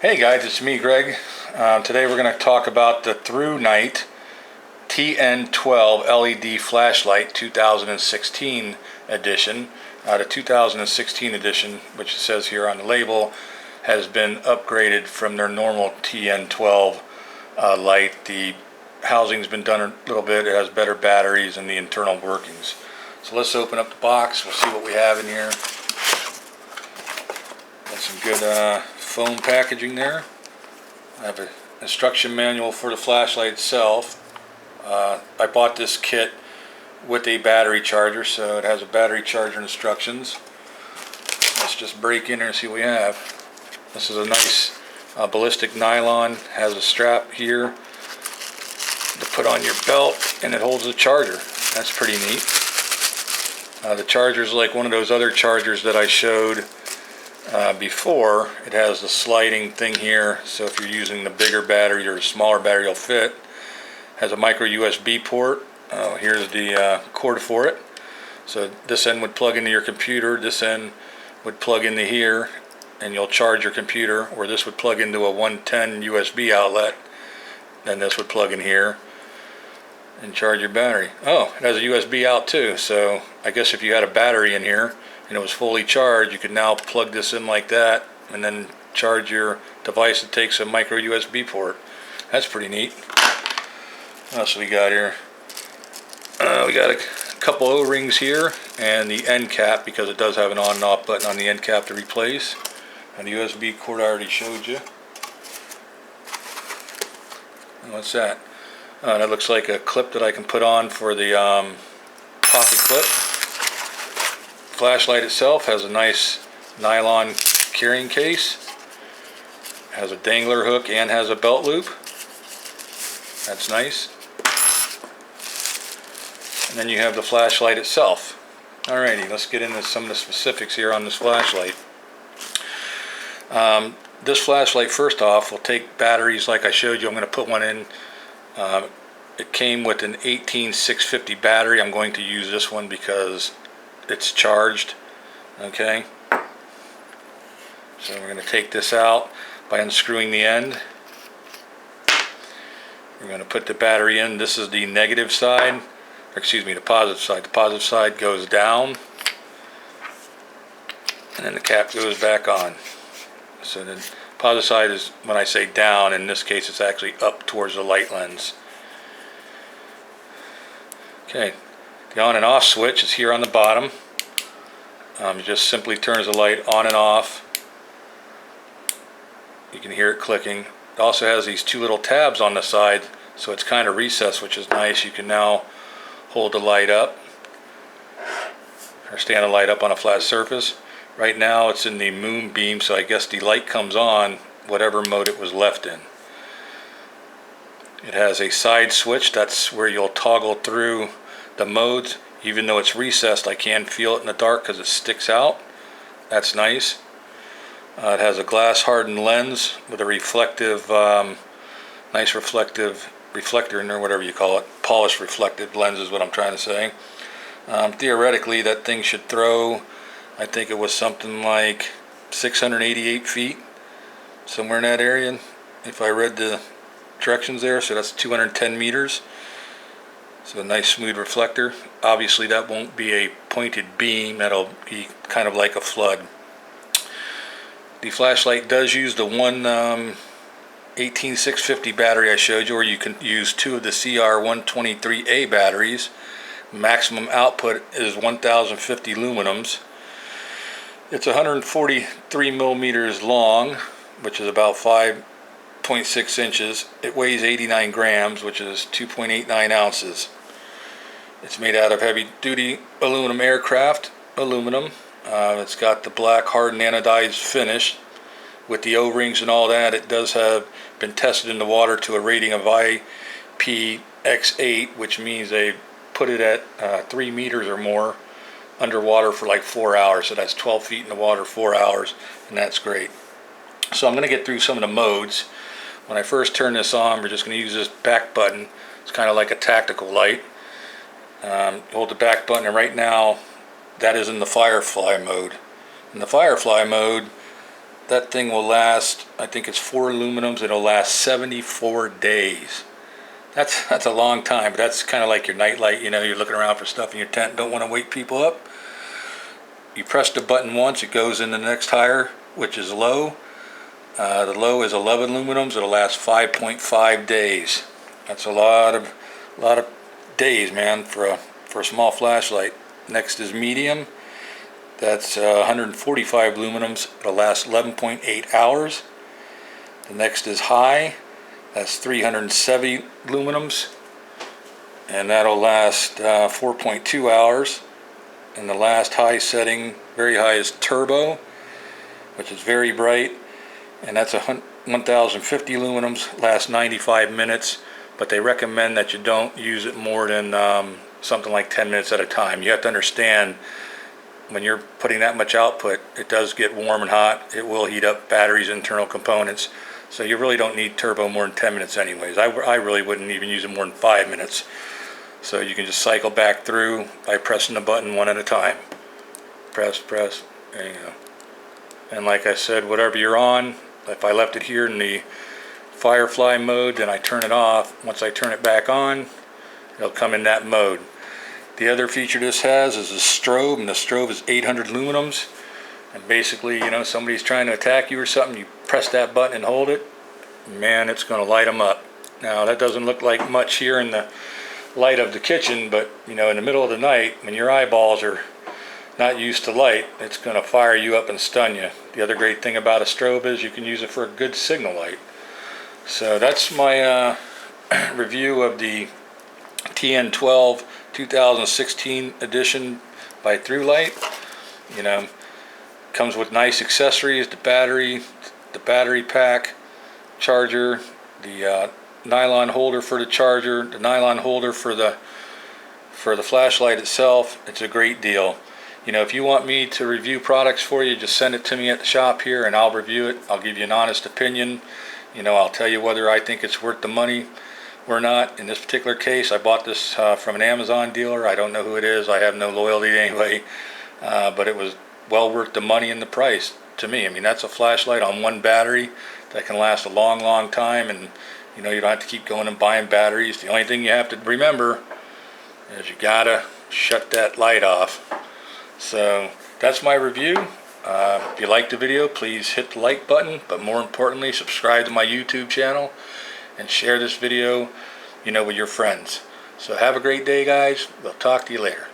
Hey guys, it's me, Greg. Today we're going to talk about the TruNite N12 LED flashlight 2016 edition. The 2016 edition, which it says here on the label, has been upgraded from their normal TN12 light. The housing's been done a little bit. It has better batteries and the internal workings. So let's open up the box. We'll see what we have in here. Got some good foam packaging there. I have an instruction manual for the flashlight itself. I bought this kit with a battery charger, so it has a battery charger instructions. Let's just break in there and see what we have. This is a nice ballistic nylon. Has a strap here to put on your belt, and it holds the charger. That's pretty neat. The charger is like one of those other chargers that I showed before. It has the sliding thing here, so if you're using the bigger battery or a smaller battery, it'll fit. Has a micro USB port. Here's the cord for it. So this end would plug into your computer, this end would plug into here, and you'll charge your computer, or this would plug into a 110 USB outlet, then this would plug in here and charge your battery. Oh, it has a USB out too, so I guess if you had a battery in here and it was fully charged, you could now plug this in like that and then charge your device that takes a micro USB port. That's pretty neat. What else we got here? We got a couple O-rings here and the end cap, because it does have an on and off button on the end cap to replace. And the USB cord I already showed you. And what's that? That looks like a clip that I can put on for the pocket clip. Flashlight itself has a nice nylon carrying case. Has a dangler hook and has a belt loop. That's nice. And then you have the flashlight itself. Alrighty, let's get into some of the specifics here on this flashlight. This flashlight, first off, will take batteries like I showed you. I'm going to put one in. It came with an 18650 battery. I'm going to use this one because it's charged. Okay, so we're going to take this out by unscrewing the end. We're going to put the battery in. This is the negative side, or excuse me, the positive side. The positive side goes down, and then the cap goes back on. So the positive side is, when I say down, in this case it's actually up towards the light lens. Okay, the on and off switch is here on the bottom. It just simply turns the light on and off. You can hear it clicking. It also has these two little tabs on the side, so it's kind of recessed, which is nice. You can now hold the light up, or stand the light up on a flat surface. Right now it's in the moon beam, so I guess the light comes on whatever mode it was left in. It has a side switch. That's where you'll toggle through the modes. Even though it's recessed, I can feel it in the dark because it sticks out. That's nice. It has a glass hardened lens with a reflective, nice reflective reflector in there, whatever you call it. Polished reflective lens is what I'm trying to say. Theoretically, that thing should throw, I think it was something like 688 feet, somewhere in that area, if I read the directions there. So that's 210 meters. So a nice smooth reflector. Obviously that won't be a pointed beam, that'll be kind of like a flood. The flashlight does use the one 18650 battery I showed you, or you can use two of the CR123A batteries. Maximum output is 1050 lumens. It's 143 millimeters long, which is about 5.6 inches. It weighs 89 grams, which is 2.89 ounces. It's made out of heavy-duty aluminum aircraft aluminum. It's got the black hardened anodized finish with the O-rings and all that. It does have been tested in the water to a rating of IPX8, which means they put it at 3 meters or more underwater for like 4 hours. So that's 12 feet in the water, 4 hours, and that's great. So I'm going to get through some of the modes. When I first turn this on, we're just going to use this back button. It's kind of like a tactical light. Hold the back button, and right now that is in the Firefly mode. In the Firefly mode, that thing will last, I think it's 4 aluminums, it'll last 74 days. That's a long time, but that's kind of like your night light, you know, you're looking around for stuff in your tent, don't want to wake people up. You press the button once, it goes in the next higher, which is low. The low is 11 aluminums, it'll last 5.5 days. That's a lot of days, man, for a small flashlight. Next is medium. That's 145 aluminums. It'll last 11.8 hours. The next is high. That's 370 aluminums, and that'll last 4.2 hours. And the last high setting, very high, is turbo, which is very bright, and that's 1050 aluminums. Lasts 95 minutes, but they recommend that you don't use it more than something like 10 minutes at a time. You have to understand, when you're putting that much output, it does get warm and hot. It will heat up batteries, internal components. So you really don't need turbo more than 10 minutes anyways. I really wouldn't even use it more than 5 minutes. So you can just cycle back through by pressing the button one at a time. Press, press, there you go. And like I said, whatever you're on, if I left it here in the Firefly mode, then I turn it off. Once I turn it back on, it'll come in that mode. The other feature this has is a strobe, and the strobe is 800 aluminums. And basically, you know, somebody's trying to attack you or something, you press that button and hold it, man, it's going to light them up. Now, that doesn't look like much here in the light of the kitchen, but, you know, in the middle of the night, when your eyeballs are not used to light, it's going to fire you up and stun you. The other great thing about a strobe is you can use it for a good signal light. So that's my review of the TN12 2016 edition by TruNite. You know, comes with nice accessories, the battery pack, charger, the nylon holder for the charger, the nylon holder for the flashlight itself. It's a great deal. You know, if you want me to review products for you, just send it to me at the shop here and I'll review it. I'll give you an honest opinion. You know, I'll tell you whether I think it's worth the money or not. In this particular case, I bought this from an Amazon dealer. I don't know who it is. I have no loyalty anyway, but it was well worth the money and the price to me. I mean, that's a flashlight on one battery that can last a long, long time, and you know, you don't have to keep going and buying batteries. The only thing you have to remember is you gotta shut that light off. So that's my review. If you liked the video, please hit the like button, but more importantly, subscribe to my YouTube channel and share this video, you know, with your friends. So have a great day, guys. We'll talk to you later.